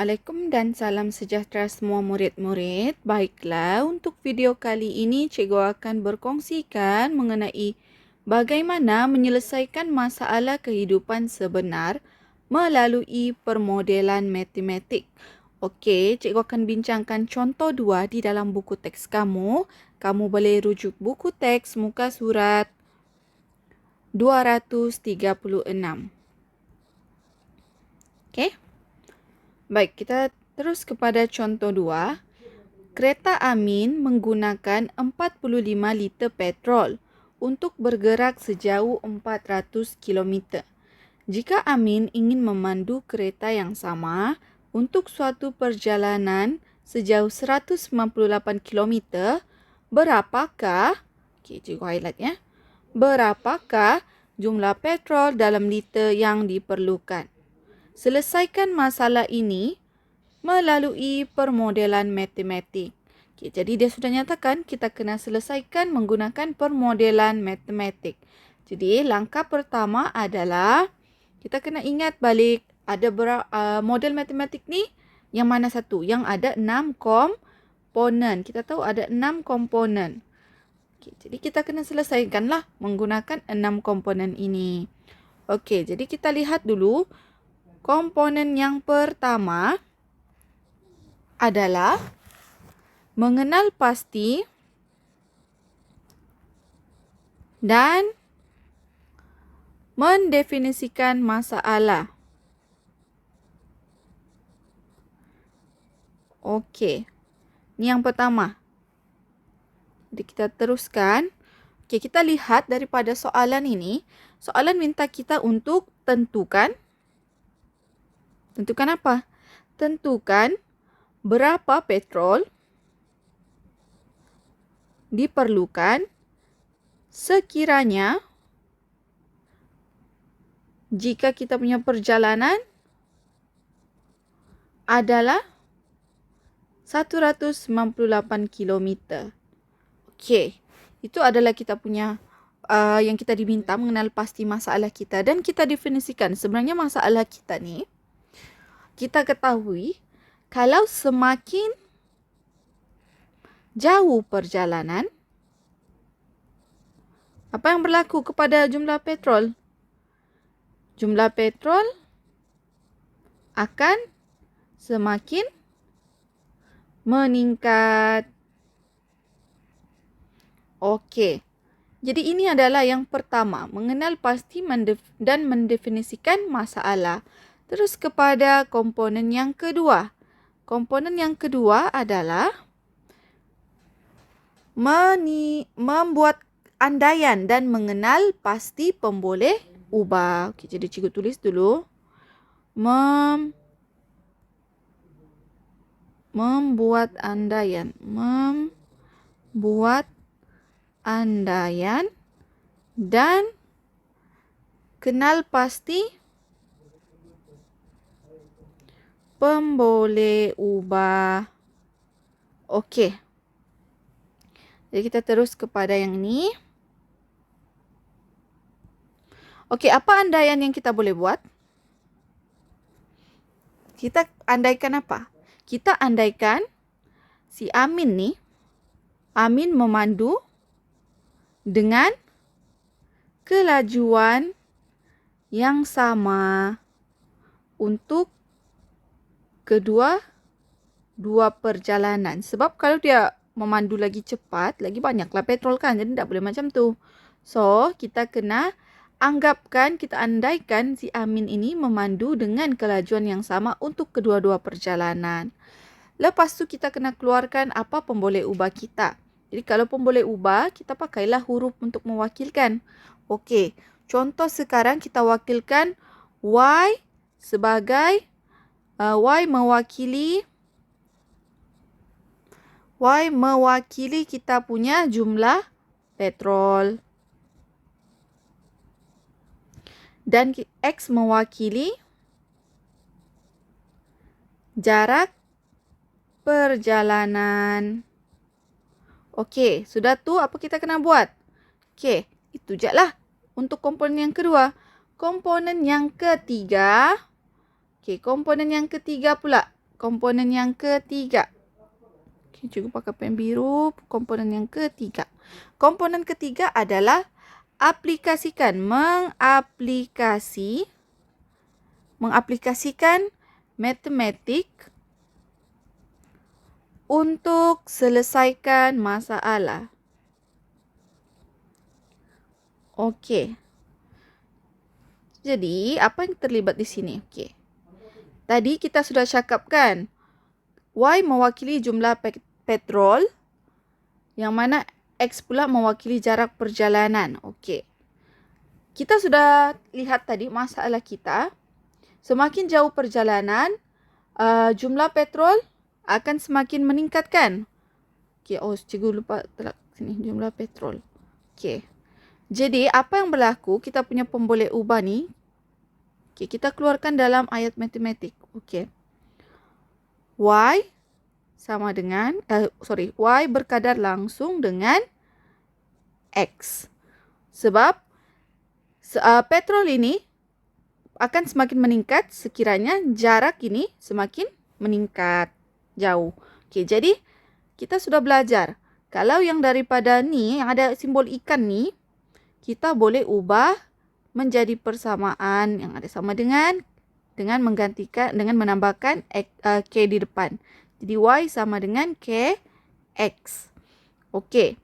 Assalamualaikum dan salam sejahtera semua murid-murid. Baiklah, untuk video kali ini cikgu akan berkongsikan mengenai bagaimana menyelesaikan masalah kehidupan sebenar melalui permodelan matematik. Okey, cikgu akan bincangkan contoh 2 di dalam buku teks kamu. Kamu boleh rujuk buku teks muka surat 236. Okey. Baik, kita terus kepada contoh 2. Kereta Amin menggunakan 45 liter petrol untuk bergerak sejauh 400 kilometer. Jika Amin ingin memandu kereta yang sama untuk suatu perjalanan sejauh 198 kilometer, berapakah, cikgu highlight ya, berapakah jumlah petrol dalam liter yang diperlukan? Selesaikan masalah ini melalui permodelan matematik. Okay, jadi dia sudah nyatakan kita kena selesaikan menggunakan permodelan matematik. Jadi langkah pertama adalah kita kena ingat balik ada model matematik ni yang mana satu? Yang ada 6 komponen. Kita tahu ada 6 komponen. Okay, jadi kita kena selesaikanlah menggunakan 6 komponen ini. Okey, jadi kita lihat dulu. Komponen yang pertama adalah mengenal pasti dan mendefinisikan masalah. Okey, ini yang pertama. Jadi kita teruskan. Okey, kita lihat daripada soalan ini. Soalan minta kita untuk tentukan apa? Tentukan berapa petrol diperlukan sekiranya jika kita punya perjalanan adalah 198 kilometer. Okey, itu adalah kita punya yang kita diminta mengenal pasti masalah kita dan kita definisikan sebenarnya masalah kita ni. Kita ketahui kalau semakin jauh perjalanan, apa yang berlaku kepada jumlah petrol? Jumlah petrol akan semakin meningkat. Okey. Jadi ini adalah yang pertama, mengenal pasti dan mendefinisikan masalah. Terus kepada komponen yang kedua. Komponen yang kedua adalah membuat andaian dan mengenal pasti pemboleh ubah. Okey, jadi cikgu tulis dulu. Membuat andaian. Membuat andaian dan kenal pasti pemboleh ubah. Okey. Jadi kita terus kepada yang ni. Okey, apa andaian yang kita boleh buat? Kita andaikan apa? Kita andaikan si Amin ni, Amin memandu dengan kelajuan yang sama untuk kedua perjalanan. Sebab kalau dia memandu lagi cepat, lagi banyaklah petrol kan. Jadi tak boleh macam tu. So, kita kena anggapkan, kita andaikan si Amin ini memandu dengan kelajuan yang sama untuk kedua-dua perjalanan. Lepas tu kita kena keluarkan apa pemboleh ubah kita. Jadi kalau pemboleh ubah, kita pakailah huruf untuk mewakilkan. Okey, contoh sekarang kita wakilkan Y sebagai Y mewakili kita punya jumlah petrol. Dan X mewakili jarak perjalanan. Okey, sudah tu apa kita kena buat? Okey, itu je lah untuk komponen yang kedua. Komponen yang ketiga. Okey, komponen yang ketiga pula. komponen yang ketiga. Okay, cikgu pakai pen biru. Komponen yang ketiga. Komponen ketiga adalah aplikasikan. Mengaplikasikan matematik untuk selesaikan masalah. Okey. Jadi, apa yang terlibat di sini? Okey. Tadi kita sudah cakapkan Y mewakili jumlah petrol, yang mana X pula mewakili jarak perjalanan. Okey. Kita sudah lihat tadi masalah kita. Semakin jauh perjalanan, jumlah petrol akan semakin meningkatkan. Okey, cikgu lupa telak sini jumlah petrol. Okey. Jadi, apa yang berlaku? Kita punya pemboleh ubah ni. Okey, kita keluarkan dalam ayat matematik. Okey. Y sama dengan Y berkadar langsung dengan X. Sebab petrol ini akan semakin meningkat sekiranya jarak ini semakin meningkat jauh. Okey, jadi kita sudah belajar. Kalau yang daripada ni, yang ada simbol ikan ni, kita boleh ubah menjadi persamaan yang ada sama dengan menambahkan K di depan. Jadi Y sama dengan KX. Okey.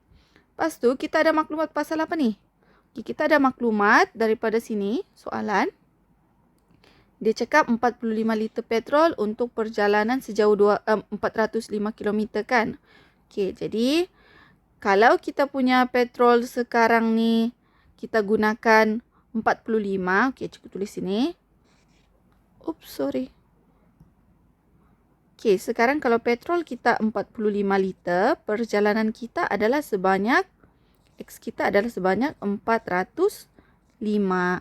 Lepas tu kita ada maklumat pasal apa ni? Okay, kita ada maklumat daripada sini, soalan. Dia cakap 45 liter petrol untuk perjalanan sejauh 405 km kan. Okey, jadi kalau kita punya petrol sekarang ni kita gunakan 45. Okey, cikgu tulis sini. Oops, sorry. Okey, sekarang kalau petrol kita 45 liter, perjalanan kita adalah sebanyak, X kita adalah sebanyak 405.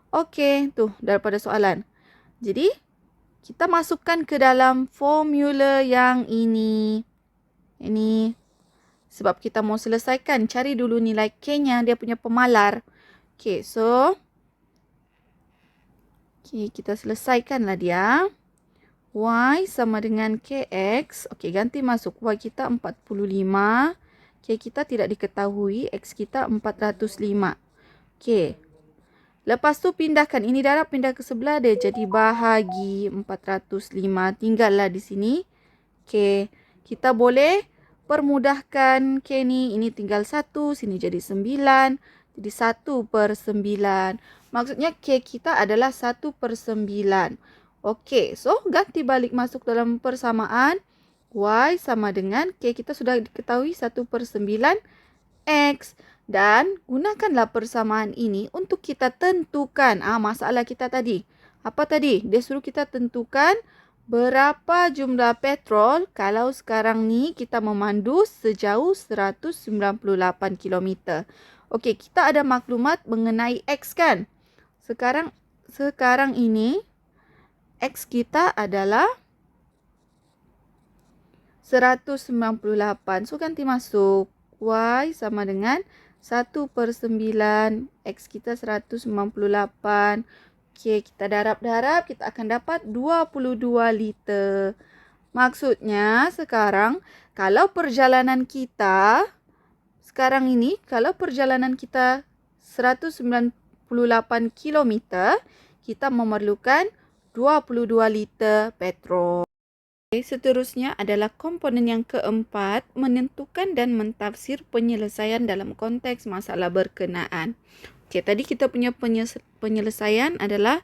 Okey, tu daripada soalan. Jadi, kita masukkan ke dalam formula yang ini. Ini. Sebab kita mau selesaikan, cari dulu nilai K-nya, dia punya pemalar. Okey, so. Okey, kita selesaikanlah dia. Y sama dengan KX. Okey, ganti masuk. Y kita 45. K kita tidak diketahui. X kita 405. Okey. Lepas tu pindahkan. Ini darab pindah ke sebelah dia. Jadi bahagi 405. Tinggallah di sini. K. Kita boleh permudahkan K ni. Ini tinggal 1. Sini jadi 9. Jadi 1/9. Maksudnya K kita adalah 1/9. Okey, so ganti balik masuk dalam persamaan. Y sama dengan K kita sudah diketahui 1/9 X. Dan gunakanlah persamaan ini untuk kita tentukan masalah kita tadi. Apa tadi? Dia suruh kita tentukan berapa jumlah petrol kalau sekarang ni kita memandu sejauh 198 km. Okey, kita ada maklumat mengenai X kan? Sekarang ini X kita adalah 198. So, ganti masuk. Y sama dengan 1/9. X kita 198. Okey, kita darab-darab. Kita akan dapat 22 liter. Maksudnya, sekarang kalau perjalanan kita, sekarang ini, kalau perjalanan kita 198 km, kita memerlukan 22 liter petrol. Seterusnya adalah komponen yang keempat, menentukan dan mentafsir penyelesaian dalam konteks masalah berkenaan. Okey, tadi kita punya penyelesaian adalah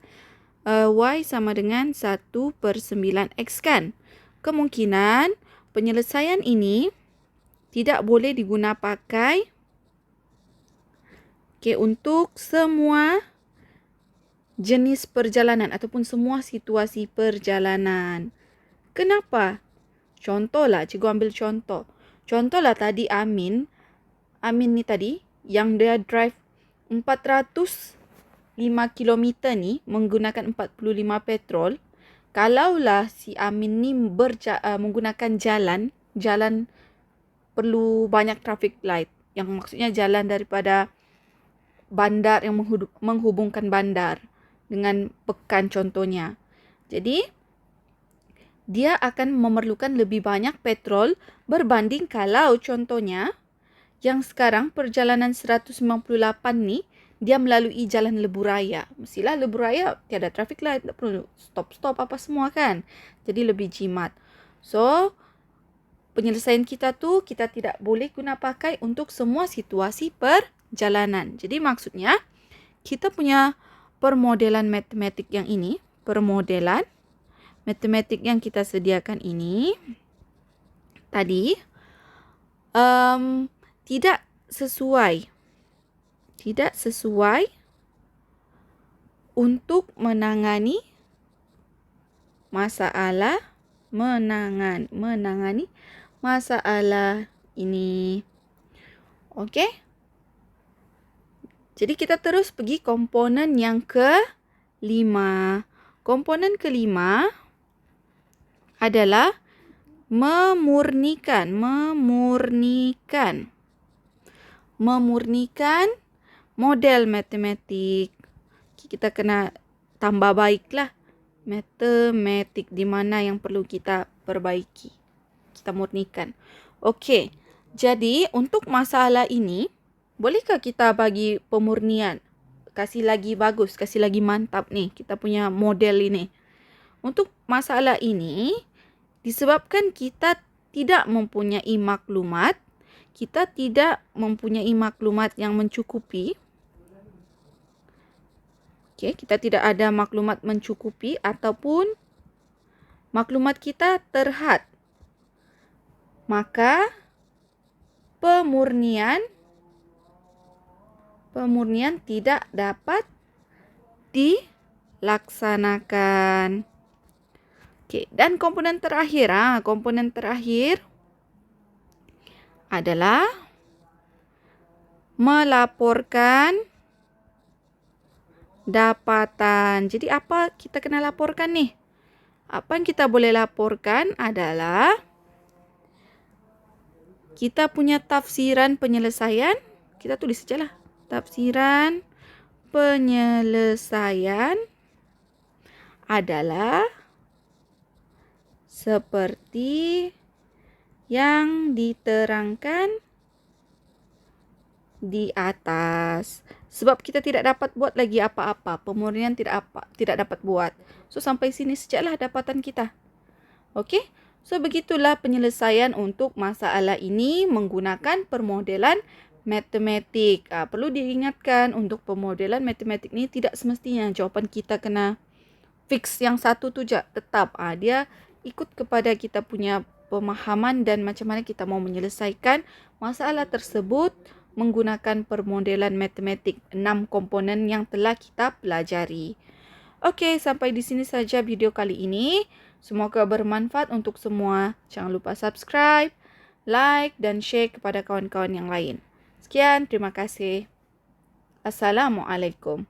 Y sama dengan 1/9X kan. Kemungkinan penyelesaian ini tidak boleh digunakan pakai untuk semua jenis perjalanan ataupun semua situasi perjalanan. Kenapa? Contohlah, cikgu ambil contoh. Contohlah tadi Amin ni tadi yang dia drive 405 km ni menggunakan 45 petrol. Kalaulah si Amin ni menggunakan jalan perlu banyak traffic light. Yang maksudnya jalan daripada bandar yang menghubungkan bandar dengan pekan contohnya. Jadi, dia akan memerlukan lebih banyak petrol berbanding kalau contohnya yang sekarang perjalanan 198 ni dia melalui jalan lebuh raya. Mestilah lebuh raya tiada traffic light, tak perlu stop-stop apa semua kan. Jadi lebih jimat. So, penyelesaian kita tu kita tidak boleh guna pakai untuk semua situasi perjalanan. Jadi maksudnya kita punya permodelan matematik yang ini, permodelan matematik yang kita sediakan ini tadi tidak sesuai untuk menangani masalah ini. Okey? Jadi kita terus pergi komponen yang kelima. Komponen kelima adalah memurnikan model matematik. Kita kena tambah baiklah matematik di mana yang perlu kita perbaiki. Kita murnikan. Okey. Jadi untuk masalah ini, bolehkah kita bagi pemurnian? Kasih lagi bagus, kasih lagi mantap nih kita punya model ini. Untuk masalah ini, disebabkan kita tidak mempunyai maklumat, yang mencukupi. Okey, kita tidak ada maklumat mencukupi ataupun maklumat kita terhad. Maka pemurnian tidak dapat dilaksanakan. Okey, dan komponen terakhir adalah melaporkan dapatan. Jadi apa kita kena laporkan nih? Apa yang kita boleh laporkan adalah kita punya tafsiran penyelesaian. Kita tulis sajalah. Tafsiran penyelesaian adalah seperti yang diterangkan di atas. Sebab kita tidak dapat buat lagi apa-apa. Pemurnian tidak dapat buat. So, sampai sini sajalah dapatan kita. Okey? So, begitulah penyelesaian untuk masalah ini menggunakan permodelan matematik. Perlu diingatkan untuk permodelan matematik ni tidak semestinya jawapan kita kena fix yang satu tu je. Tetap dia ikut kepada kita punya pemahaman dan macam mana kita mau menyelesaikan masalah tersebut menggunakan permodelan matematik 6 komponen yang telah kita pelajari. Okey, sampai di sini saja video kali ini. Semoga bermanfaat untuk semua. Jangan lupa subscribe, like dan share kepada kawan-kawan yang lain. Sekian, terima kasih. Assalamualaikum.